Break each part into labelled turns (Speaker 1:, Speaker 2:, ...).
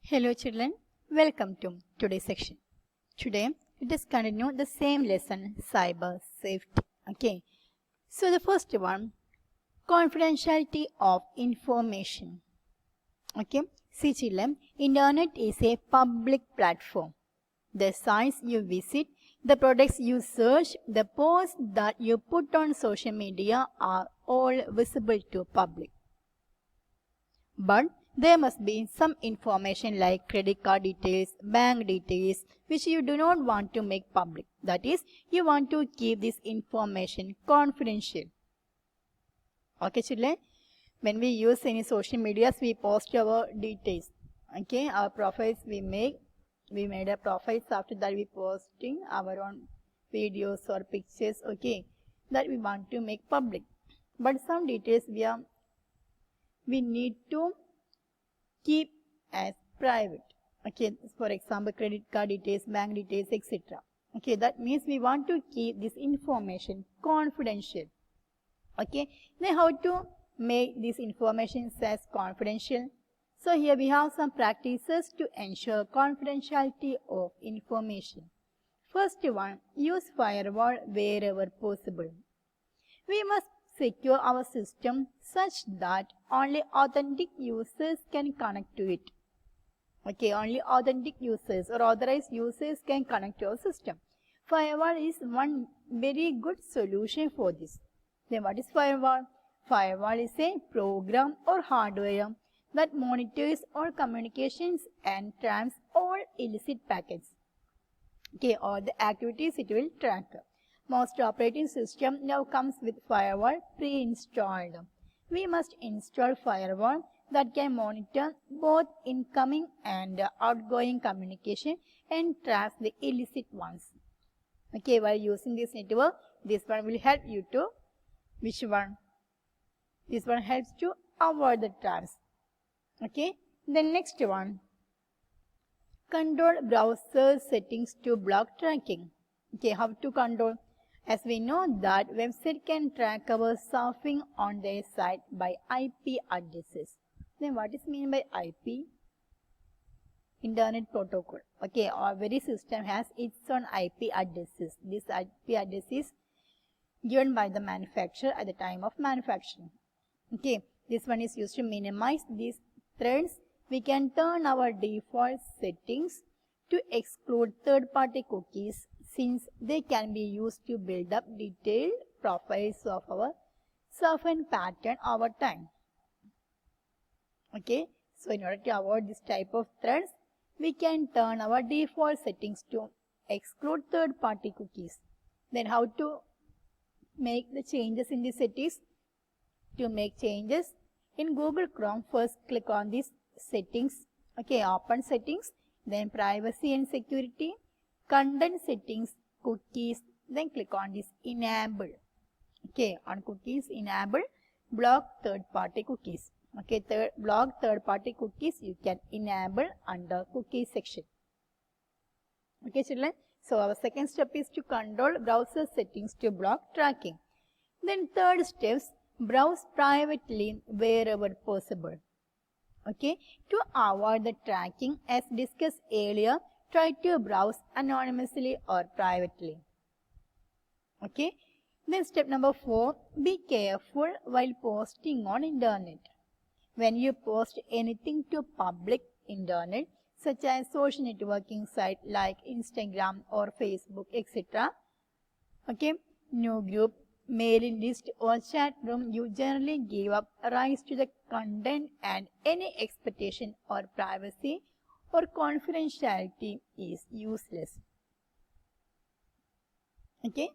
Speaker 1: Hello children, welcome to today's section. Today, let us continue the same lesson, cyber safety. Okay, so the first one, confidentiality of information. Okay, see children, internet is a public platform. The sites you visit, the products you search, the posts that you put on social media are all visible to public. But there must be some information like credit card details, bank details, which you do not want to make public. That is, you want to keep this information confidential. Okay, children? When we use any social medias, we post our details. Okay, our profiles we made a profiles. After that, we posting our own videos or pictures. Okay, that we want to make public. But some details we need to keep as private. Okay, for example, credit card details, bank details, etc. Okay, that means we want to keep this information confidential. Okay, then how to make this information as confidential? So here we have some practices to ensure confidentiality of information. First one, use firewall wherever possible. We must secure our system such that only authentic users can connect to it. Okay, only authentic users or authorized users can connect to our system. Firewall is one very good solution for this. Then what is firewall? Firewall is a program or hardware that monitors all communications and traps all illicit packets. Okay, or the activities it will track. Most operating system now comes with firewall pre-installed. We must install firewall that can monitor both incoming and outgoing communication and traps the illicit ones. Okay, while using this network, this one will help you to, which one? This one helps to avoid the traps. Okay, the next one, control browser settings to block tracking. Okay, how to control? As we know that website can track our surfing on their site by IP addresses. Then what is meant by IP? Internet protocol. Okay, every system has its own IP addresses. This IP address is given by the manufacturer at the time of manufacturing. Okay, this one is used to minimize these threads. We can turn our default settings to exclude third-party cookies since they can be used to build up detailed profiles of our surfing pattern over time. Okay, so in order to avoid this type of threads, we can turn our default settings to exclude third-party cookies. Then how to make the changes in the settings? To make changes in Google Chrome, first click on this settings. Okay, open settings, then privacy and security, content settings, cookies, then click on this enable. Okay, on cookies enable, block third party cookies. Okay, block third party cookies you can enable under cookies section. Okay children, so our second step is to control browser settings to block tracking. Then third steps, browse privately wherever possible. Okay, to avoid the tracking as discussed earlier, try to browse anonymously or privately. Okay, then step number 4, be careful while posting on internet. When you post anything to public internet, such as social networking site like Instagram or Facebook, etc. Okay, new group, mailing list or chat room, you generally give up rights to the content and any expectation or privacy or confidentiality is useless. Okay,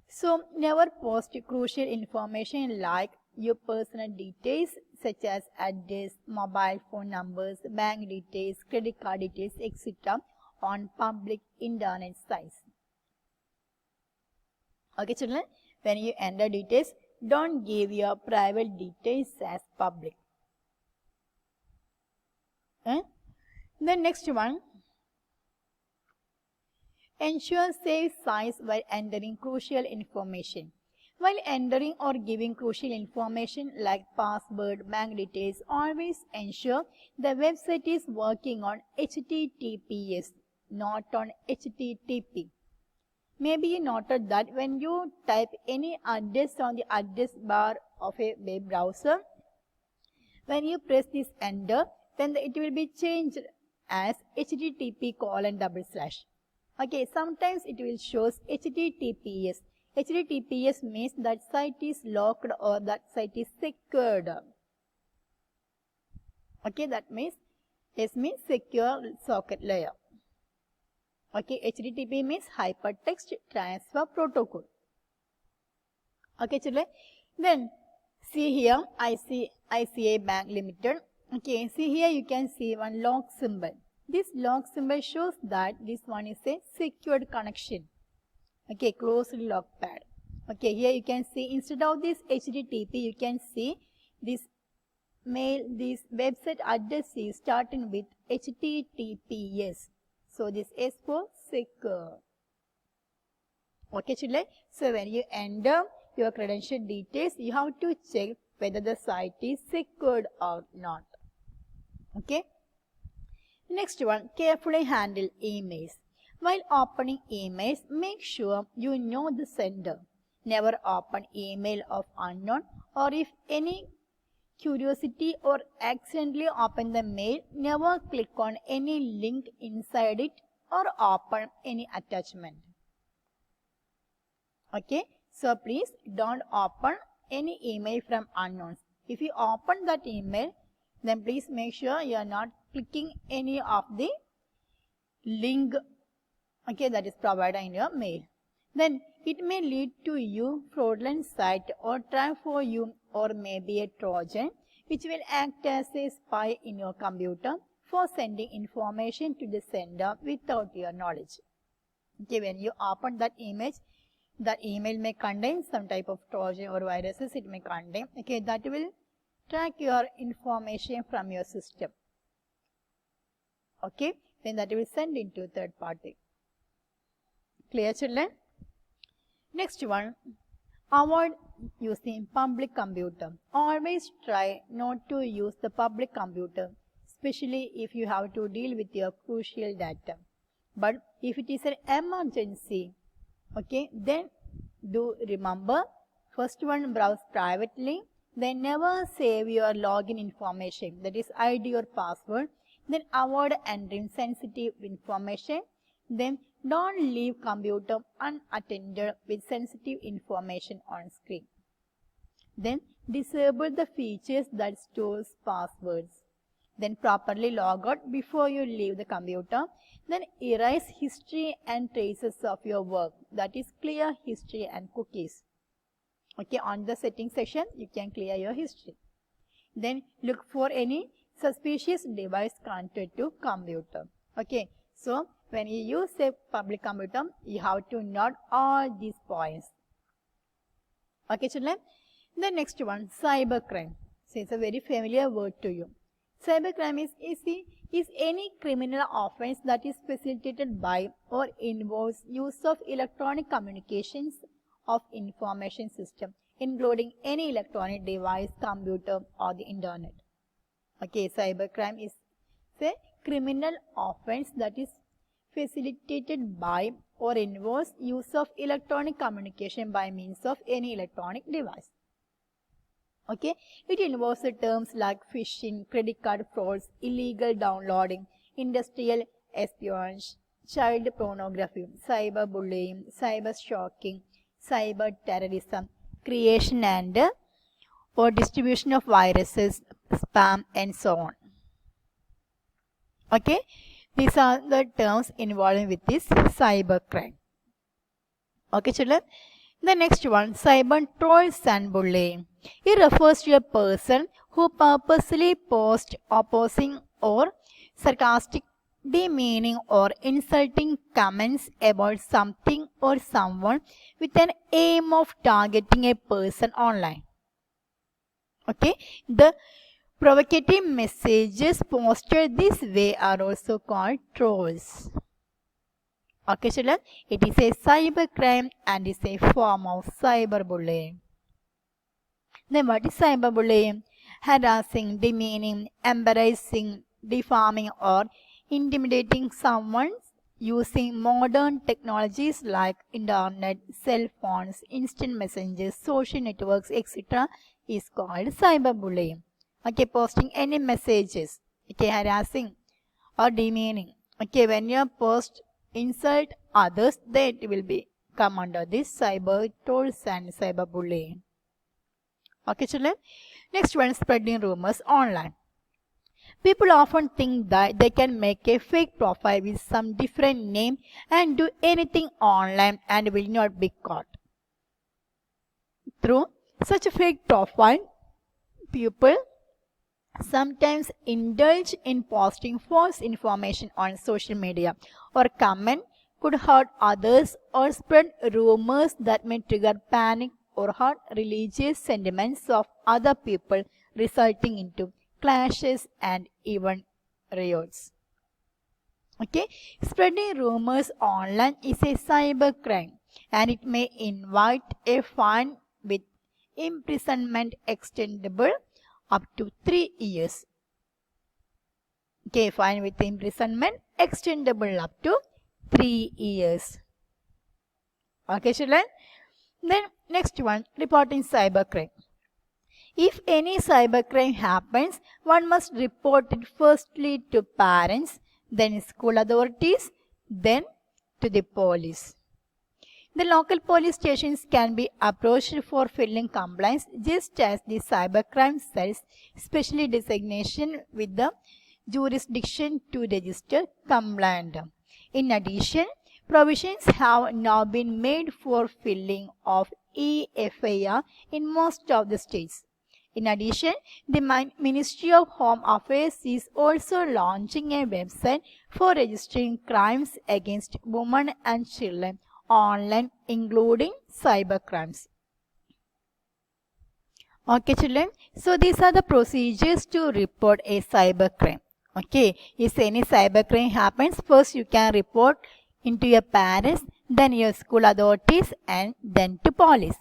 Speaker 1: so never post crucial information like your personal details such as address, mobile phone numbers, bank details, credit card details, etc. on public internet sites. Okay children, when you enter details, don't give your private details as public. The next one, ensure safe sites while entering crucial information. While entering or giving crucial information like password, bank details, always ensure the website is working on HTTPS, not on HTTP. Maybe you noted that when you type any address on the address bar of a web browser, when you press this enter, then it will be changed as http://. Okay, sometimes it will show HTTPS. HTTPS means that site is locked or that site is secured. Okay, that means S means secure socket layer. Okay, HTTP means hypertext transfer protocol. Okay, children. Then see here ICICI Bank Limited. Okay, see here you can see one lock symbol. This lock symbol shows that this one is a secured connection. Okay, closed lock pad. Okay, here you can see instead of this HTTP, you can see this website address is starting with HTTPS. So this is for secure. Okay, children. So when you enter your credential details, you have to check whether the site is secured or not. Okay. Next one, carefully handle emails. While opening emails, make sure you know the sender. Never open email of unknown, or if any curiosity or accidentally open the mail, never click on any link inside it or open any attachment. Okay, so please don't open any email from unknowns. If you open that email, then please make sure you are not clicking any of the link, okay, that is provided in your mail. Then it may lead to you fraudulent site or try for you, or maybe a Trojan which will act as a spy in your computer for sending information to the sender without your knowledge. Okay, when you open that image, the email may contain some type of Trojan or viruses it may contain. Okay, that will track your information from your system. Okay, then that will send into third party. Clear, children? Next one, avoid using public computer. Always try not to use the public computer, especially if you have to deal with your crucial data. But if it is an emergency, okay, then do remember, first one, browse privately, then never save your login information, that is ID or password, then avoid entering sensitive information, then don't leave computer unattended with sensitive information on screen. Then disable the features that stores passwords. Then properly log out before you leave the computer. Then erase history and traces of your work, that is clear history and cookies. Okay, on the settings section you can clear your history. Then look for any suspicious device connected to computer. Okay, so when you use a public computer, you have to note all these points. Okay, children. The next one, cybercrime. So it's a very familiar word to you. Cybercrime is any criminal offense that is facilitated by or involves use of electronic communications of information system, including any electronic device, computer or the internet. Okay, cybercrime is a criminal offense that is facilitated by or involves use of electronic communication by means of any electronic device. Okay, it involves the terms like phishing, credit card frauds, illegal downloading, industrial espionage, child pornography, cyberbullying, cyber stalking, cyber terrorism, creation and or distribution of viruses, spam and so on. Okay, these are the terms involved with this cybercrime. Okay, children. The next one, cyber trolls and bullying. It refers to a person who purposely posts opposing or sarcastic, demeaning or insulting comments about something or someone with an aim of targeting a person online. Okay, the provocative messages posted this way are also called trolls. Okay, children, it is a cybercrime and is a form of cyberbullying. Then what is cyberbullying? Harassing, demeaning, embarrassing, defaming or intimidating someone using modern technologies like internet, cell phones, instant messages, social networks, etc. is called cyberbullying. Okay, posting any messages, okay, harassing or demeaning. Okay, when you post insult others, that will be come under this cyber trolls and cyberbullying. Okay, children. Next one, spreading rumors online. People often think that they can make a fake profile with some different name and do anything online and will not be caught. Through such a fake profile, people sometimes indulge in posting false information on social media or comment could hurt others or spread rumors that may trigger panic or hurt religious sentiments of other people, resulting into clashes and even riots. Okay, spreading rumors online is a cybercrime and it may invite a fine with imprisonment extendable up to 3 years. Okay, fine with imprisonment extendable up to 3 years. Okay, children. Then next one, reporting cybercrime. If any cybercrime happens, one must report it firstly to parents, then school authorities, then to the police. The local police stations can be approached for filing complaints just as the cybercrime cells, specially designation with the jurisdiction to register complaint. In addition, provisions have now been made for filing of e-FIR in most of the states. In addition, the Ministry of Home Affairs is also launching a website for registering crimes against women and children online, including cybercrimes. Okay, children. So these are the procedures to report a cybercrime. Okay, if any cybercrime happens, first you can report into your parents, then your school authorities, and then to police.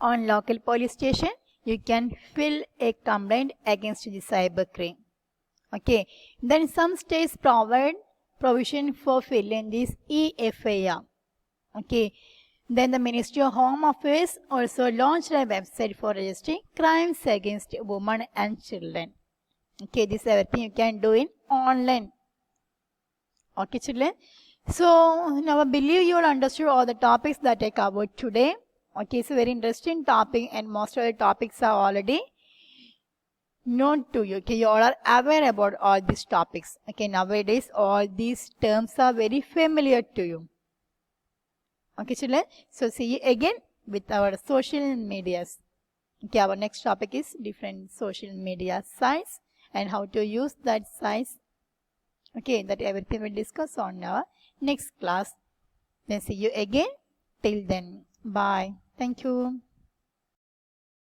Speaker 1: On local police station, you can fill a complaint against the cybercrime. Okay, then some states provide provision for filling this e-FIR. Okay, then the Ministry of Home Affairs also launched a website for registering crimes against women and children. Okay, this everything you can do in online. Okay, children. So now I believe you all understood all the topics that I covered today. Okay, it's a very interesting topic and most of the topics are already known to you. Okay, you all are aware about all these topics. Okay, nowadays all these terms are very familiar to you. Okay, children. So see you again with our social medias. Okay, our next topic is different social media sites and how to use that sites. Okay, that everything we'll discuss on our next class. Then see you again. Till then, bye. Thank you.